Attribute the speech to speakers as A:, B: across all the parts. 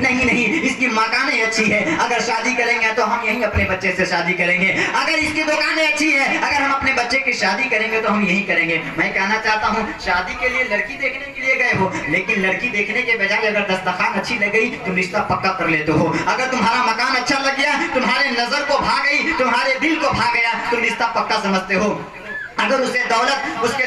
A: نہیں نہیں اس کی مکانیں اچھی ہے, اگر شادی کریں گے تو ہم یہیں اپنے بچے سے شادی کریں گے, اگر اس کی دکانیں اچھی ہے اگر ہم اپنے بچے کی شادی کریں گے تو ہم یہی کریں گے. میں کہنا چاہتا ہوں شادی کے لیے لڑکی دیکھنے کے لیے گئے ہو, لیکن لڑکی دیکھنے کے بجائے اگر دسترخوان اچھی لگ گئی تو رشتہ پکا کر لیتے ہو. اگر تمہارا مکان اچھا لگ گیا, تمہارے نظر کو بھا گئی, تمہارے دل کو بھا گیا, تم رشتہ پکا سمجھتے ہو. اگر اس کے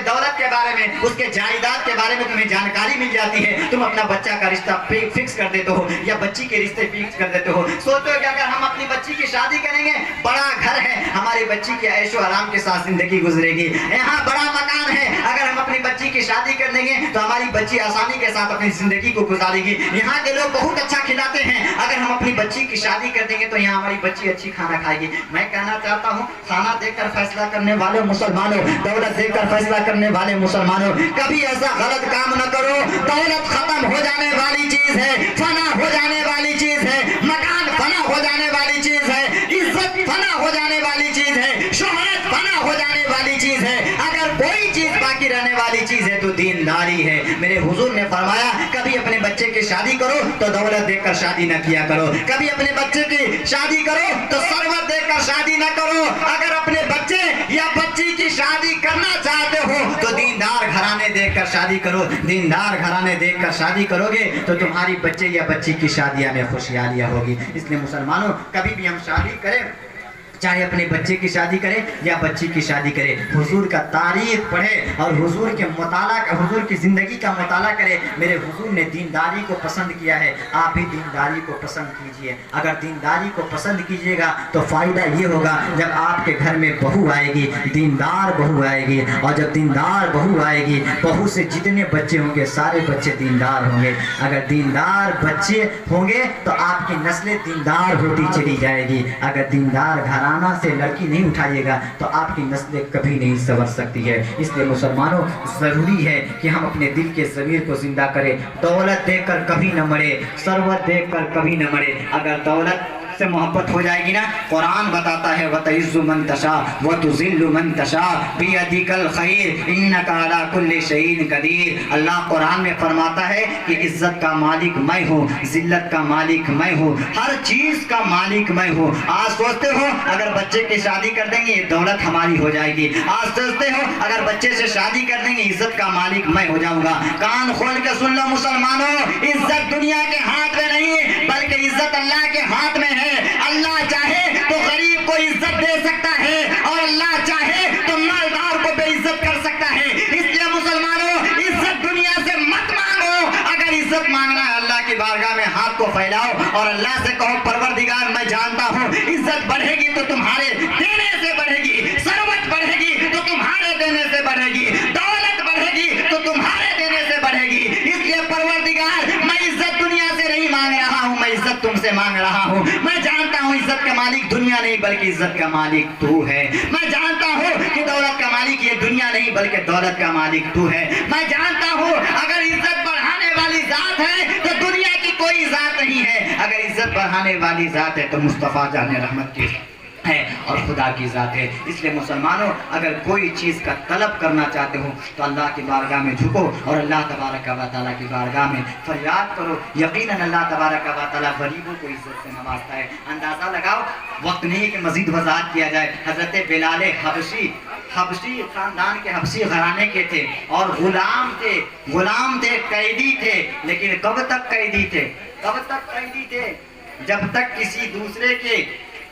A: دولت کے بارے میں, اس کے جائیداد کے بارے میں تمہیں جانکاری مل جاتی ہے, تم اپنا بچہ کا رشتہ فکس کر دیتے ہو یا بچی کے رشتے فکس کر دیتے ہو. سوچو کہ اگر ہم اپنی بچی کی شادی کریں گے, بڑا گھر ہے, ہماری بچی کی عیش و آرام کے ساتھ زندگی گزرے گی, یہاں بڑا مکان ہے, اگر ہم اپنی بچی کی شادی کر دیں گے تو ہماری بچی آسانی کے ساتھ اپنی زندگی کو گزارے گی. یہاں کے لوگ بہت اچھا کھلاتے ہیں, اگر ہم اپنی بچی کی شادی کر دیں گے تو یہاں ہماری بچی اچھی کھانا کھائے گی. میں کہنا چاہتا ہوں کھانا دیکھ کر فیصلہ کرنے والے مسلمانوں, دولت دیکھ کر فیصلہ کرنے والے مسلمانوں, کبھی ایسا غلط کام نہ کرو. دولت ختم ہو جانے والی چیز ہے, فنا ہو جانے والی چیز ہے, مکان فنا ہو جانے والی چیز ہے, عزت فنا ہو جانے والی چیز ہے, شہرت فنا ہو جانے والی چیز ہے. اگر کوئی چیز باقی رہنے والی چیز ہے تو دینداری ہے. میرے حضور نے فرمایا کبھی اپنے بچے کی شادی کرو تو دولت دیکھ کر شادی نہ کیا کرو, کبھی اپنے بچے کی شادی کرو تو ثروت دیکھ کر شادی نہ کرو. اگر اپنے بچے یا بچی کی شادی کرنا چاہتے ہو تو دیندار گھرانے دیکھ کر شادی کرو. دیندار گھرانے دیکھ کر شادی کرو گے تو تمہاری بچے یا بچی کی شادیاں میں خوشحالیاں ہوگی. اس لیے مسلمانوں کبھی بھی ہم شادی کریں, چاہے اپنے بچے کی شادی کرے یا بچی کی شادی کرے, حضور کا تاریخ پڑھے اور حضور کے مطالعہ, حضور کی زندگی کا مطالعہ کرے. میرے حضور نے دینداری کو پسند کیا ہے, آپ بھی دینداری کو پسند کیجئے. اگر دینداری کو پسند کیجئے گا تو فائدہ یہ ہوگا جب آپ کے گھر میں بہو آئے گی, دیندار بہو آئے گی, اور جب دیندار بہو آئے گی, بہو سے جتنے بچے ہوں گے سارے بچے دیندار ہوں گے. اگر دیندار بچے ہوں گے تو آپ کی نسلیں دیندار ہوتی چلی جائے گی. اگر دیندار گھرانہ سے لڑکی نہیں اٹھائیے گا تو آپ کی نسلیں کبھی نہیں سنور سکتی ہے. اس لیے مسلمانوں ضروری ہے کہ ہم اپنے دل کے ضمیر کو زندہ کریں. دولت دیکھ کر کبھی نہ مرے, ثروت دیکھ کر کبھی نہ مرے. اگر دولت سے محبت ہو جائے گی نا, قرآن بتاتا ہے وَتَعِزُّ مَن تَشَاءُ وَتُذِلُّ مَن تَشَاءُ بِيَدِكَ الْخَيْرُ إِنَّكَ عَلَى كُلِّ شَيْءٍ قَدِيرٌ. اللہ قرآن میں فرماتا ہے کہ عزت کا مالک میں ہوں, ذلت کا مالک میں ہوں, ہر چیز کا مالک میں ہوں. آج سوچتے ہو اگر بچے کی شادی کر دیں گے یہ دولت ہماری ہو جائے گی. آج سوچتے ہو اگر بچے سے شادی کر دیں گے عزت کا مالک میں ہو جاؤں گا. کان کھول کے سن لو مسلمانوں, عزت دنیا کے ہاتھ میں نہیں بلکہ عزت اللہ کے ہاتھ میں ہے. اللہ چاہے تو غریب کو عزت دے سکتا ہے اور اللہ چاہے تو مالدار کو بے عزت کر سکتا ہے. اس لیے مسلمانوں عزت دنیا سے مت مانگو. اگر عزت مانگنا ہے اللہ کی بارگاہ میں ہاتھ کو پھیلاؤ اور اللہ سے کہو پروردگار میں جانتا ہوں عزت بڑھے گی تو تمہارے دینے سے بڑھے گی, ثروت بڑھے گی تو تمہارے دینے سے بڑھے گی, دولت بڑھے گی تو تمہارے دینے سے بڑھے گی. اس لیے پروردگار میں عزت دنیا سے نہیں مانگ رہا ہوں, میں عزت تم سے مانگ رہا ہوں. میں جانتا ہوں عزت کا مالک دنیا نہیں بلکہ عزت کا مالک تو ہے. میں جانتا ہوں کہ دولت کا مالک یہ دنیا نہیں بلکہ دولت کا مالک تو ہے. میں جانتا ہوں اگر عزت بڑھانے والی ذات ہے تو دنیا کی کوئی ذات نہیں ہے. اگر عزت بڑھانے والی ذات ہے تو مصطفیٰ جان رحمت کی ہے اور خدا کی ذات ہے. اس لیے مسلمانوں اگر کوئی چیز کا طلب کرنا چاہتے ہو تو اللہ کی بارگاہ میں جھکو اور اللہ تبارک و تعالیٰ کی بارگاہ میں فریاد کرو. یقیناً اللہ تبارک و تعالیٰ غریبوں کو عزت سے نوازتا ہے. اندازہ لگاؤ, وقت نہیں کہ مزید وضاحت کیا جائے. حضرت بلال حبشی خاندان کے, حبشی گھرانے کے تھے اور غلام تھے, قیدی تھے. لیکن کب تک قیدی تھے؟ جب تک کسی دوسرے کے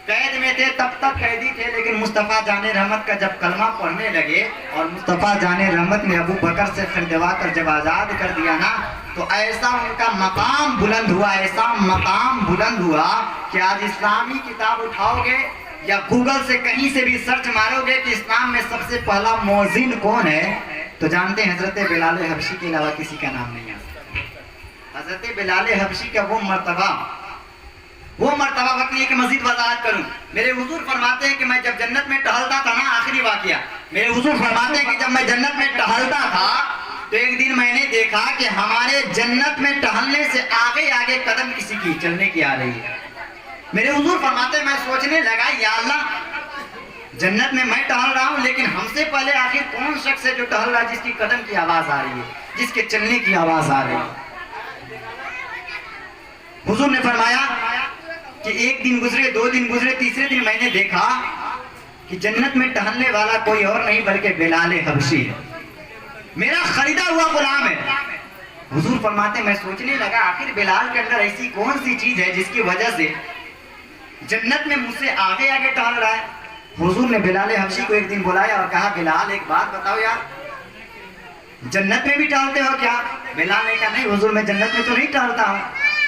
A: قید میں تھے تب تک قیدی تھے. لیکن مصطفیٰ جان رحمت کا جب کلمہ پڑھنے لگے اور مصطفیٰ جان رحمت نے ابو بکر سے خریدوا کر جب آزاد کر دیا نا تو ایسا ان کا مقام بلند ہوا کہ آج اسلامی کتاب اٹھاؤ گے یا گوگل سے کہیں سے بھی سرچ مارو گے کہ اسلام میں سب سے پہلا مؤذن کون ہے تو جانتے ہیں حضرت بلال حبشی کے علاوہ کسی کا نام نہیں آتا. حضرت بلال حبشی کا وہ مرتبہ وقت یہ کہ مزید وضاحت کروں. میرے حضور فرماتے ہیں کہ میں جب جنت میں ٹہلتا تھا نا, آخری واقعہ, میرے حضور فرماتے ہیں کہ جب میں جنت میں ٹہلتا تھا تو ایک دن میں نے دیکھا کہ ہمارے جنت میں ٹہلنے سے آگے قدم کسی کی چلنے کی آ رہی ہے. میرے حضور فرماتے ہیں میں سوچنے لگا یا اللہ جنت میں ٹہل رہا ہوں لیکن ہم سے پہلے آخر کون شخص ہے جو ٹہل رہا ہے جس کی قدم کی آواز آ رہی ہے, جس کے چلنے کی آواز آ رہی ہے. حضور نے فرمایا کہ ایک دن گزرے، 2 دن گزرے، تیسرے دن میں نے دیکھا کہ جنت میں ٹہلنے والا کوئی اور نہیں بلکہ بلال حبشی ہے، میرا خریدا ہوا غلام ہے۔ حضور فرماتے میں سوچنے لگا آخر بلال کے اندر ایسی کون سی چیز ہے جس کی وجہ سے جنت میں مجھ سے آگے آگے ٹہل رہا ہے۔ حضور نے بلال حبشی کو ایک دن بلایا اور کہا بلال ایک بات بتاؤ یار، جنت میں بھی ٹہلتے ہو کیا؟ بلال نے کہا نہیں حضور میں جنت میں تو نہیں ٹہلتا ہوں۔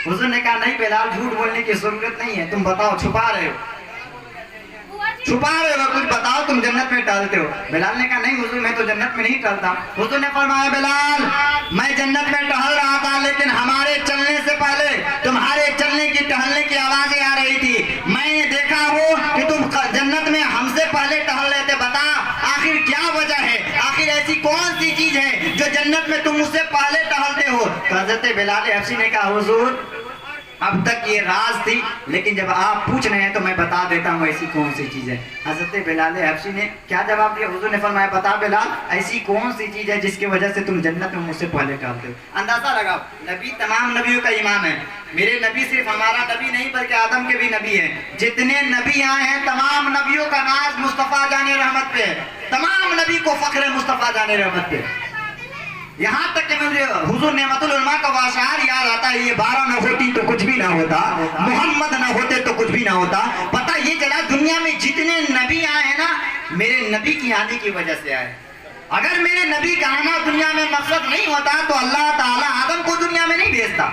A: حضور نے کہا نہیں بلال جھوٹ بولنے کی ضرورت نہیں ہے، تم بتاؤ چھپا رہے ہو کچھ بتاؤ، تم جنت میں ٹہلتے ہو۔ بلال نے کہا نہیں حضور میں تو جنت میں نہیں ٹہلتا۔ حضور نے فرمایا بلال میں جنت میں ٹہل رہا تھا لیکن ہمارے چلنے سے پہلے تمہارے چلنے کی ٹہلنے کی آوازیں آ رہی تھی، میں نے دیکھا ہو کہ تم جنت میں ہم سے پہلے ٹہل رہے تھے، بتا آخر کیا وجہ ہے، آخر ایسی کون سی چیز ہے جو جنت میں تم اس سے پہلے ٹہلتے ہو؟ حضرت بلال حبشی نے کہا حضور اب تک یہ راز تھی لیکن جب آپ پوچھ رہے ہیں تو میں بتا دیتا ہوں ایسی کون سی چیز ہے۔ حضرت بلال حبشی نے کیا جواب دیا؟ حضور نے فرمایا بتا بلال ایسی کون سی چیز ہے جس کی وجہ سے تم جنت میں مجھ سے پہلے ٹہلتے ہو۔ اندازہ لگاؤ نبی تمام نبیوں کا امام ہے، میرے نبی صرف ہمارا نبی نہیں بلکہ آدم کے بھی نبی ہیں، جتنے نبی آئے ہیں تمام نبیوں کا ناز مصطفیٰ جان رحمت پہ ہے، تمام نبی کو فخر مصطفیٰ جان رحمت پہ، یہاں تک کہ مجھے حضور نعمت العلماء کا واشعار یاد آتا ہے، یہ 12 نہ ہوتی تو کچھ بھی نہ ہوتا، محمد نہ ہوتے تو کچھ بھی نہ ہوتا۔ پتہ یہ چلا دنیا میں جتنے نبی آئے ہیں نا میرے نبی کی آنے کی وجہ سے آئے۔ اگر میرے نبی کا آنا دنیا میں مقصد نہیں ہوتا تو اللہ تعالیٰ آدم کو دنیا میں نہیں بھیجتا،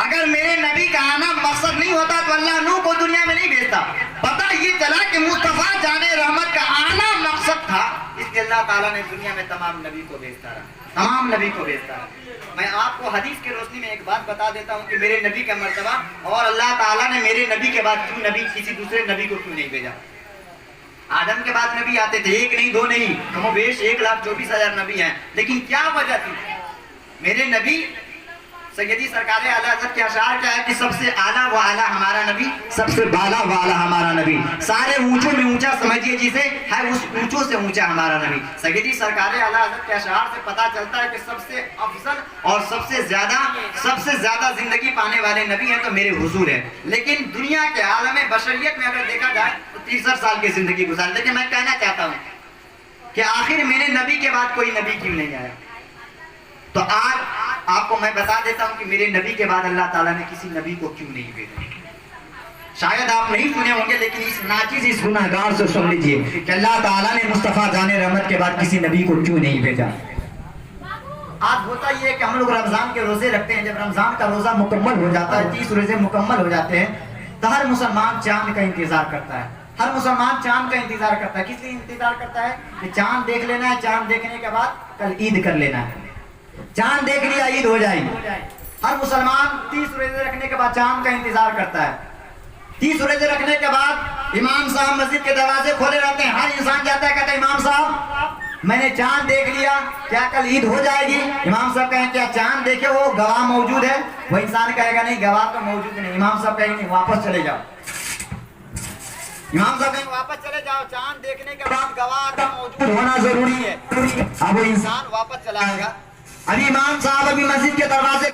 A: اگر میرے نبی کا آنا مقصد نہیں ہوتا تو اللہ نوح کو دنیا میں نہیں بھیجتا۔ پتہ یہ چلا کہ مصطفیٰ جان رحمت کا آنا مقصد تھا، اس لیے اللہ تعالیٰ نے دنیا میں تمام نبی کو بھیجتا رہا، تمام نبی کو بھیجتا رہا۔ میں آپ کو حدیث کے روشنی میں ایک بات بتا دیتا ہوں کہ میرے نبی کا مرتبہ اور اللہ تعالیٰ نے میرے نبی کے بعد کیوں نبی کسی دوسرے نبی کو کیوں نہیں بھیجا۔ آدم کے بعد نبی آتے تھے، ایک نہیں دو نہیں، کم و بیش 1,24,000 نبی ہیں، لیکن کیا وجہ تھی؟ میرے نبی سیدی سرکار اعلیٰ حضرت کے اشعار کیا ہے کہ سب سے اعلیٰ و اعلیٰ ہمارا نبی، سب سے بالا و اعلیٰ ہمارا نبی، سارے اونچوں میں اونچا سمجھیے جسے ہے اس اونچوں سے اونچا ہمارا نبی۔ سیدی سرکار اعلیٰ حضرت کے اشعار سے پتہ چلتا ہے کہ سب سے افضل اور سب سے زیادہ زندگی پانے والے نبی ہیں تو میرے حضور ہیں، لیکن دنیا کے عالم بشریت میں اگر دیکھا جائے تو 63 سال کی زندگی گزار، لیکن میں کہنا چاہتا ہوں کہ آخر میرے نبی کے بعد کوئی نبی کیوں نہیں آیا؟ تو آج آپ کو میں بتا دیتا ہوں کہ میرے نبی کے بعد اللہ تعالیٰ نے کسی نبی کو کیوں نہیں بھیجا۔ شاید آپ نہیں سنے ہوں گے لیکن اس ناچیز اس گناہگار سے سن لیجئے کہ اللہ تعالیٰ نے مصطفیٰ جان رحمت کے بعد کسی نبی کو کیوں نہیں بھیجا۔ آج ہوتا یہ ہے کہ ہم لوگ رمضان کے روزے رکھتے ہیں، جب رمضان کا روزہ مکمل ہو جاتا ہے، 30 روزے مکمل ہو جاتے ہیں تو ہر مسلمان چاند کا انتظار کرتا ہے، ہر مسلمان چاند کا انتظار کرتا ہے۔ کس لیے انتظار کرتا ہے؟ کہ چاند دیکھ لینا ہے، چاند دیکھنے کے بعد کل عید کر لینا ہے، چاند دیکھ لیا عید ہو جائے گی۔ ہر مسلمان 30 روزے رکھنے کے بعد چاند کا انتظار کرتا ہے، 30 روزے رکھنے کے بعد امام صاحب مسجد کے دروازے کھولے رہتے ہیں، ہر انسان جاتا ہے کہتا ہے امام صاحب میں نے چاند دیکھ لیا، کیا کل عید ہو جائے گی؟ امام صاحب کہیں کیا چاند دیکھے وہ گواہ موجود ہے؟ وہ انسان کہے گا نہیں گواہ تو موجود نہیں۔ امام صاحب کہیں گے واپس چلے جاؤ، امام صاحب کہیں واپس چلے جاؤ، چاند دیکھنے کے بعد گواہ کا موجود ہونا ضروری ہے۔ اب وہ انسان واپس چلا آئے گا، ابھی امام صاحب ابھی مسجد کے دروازے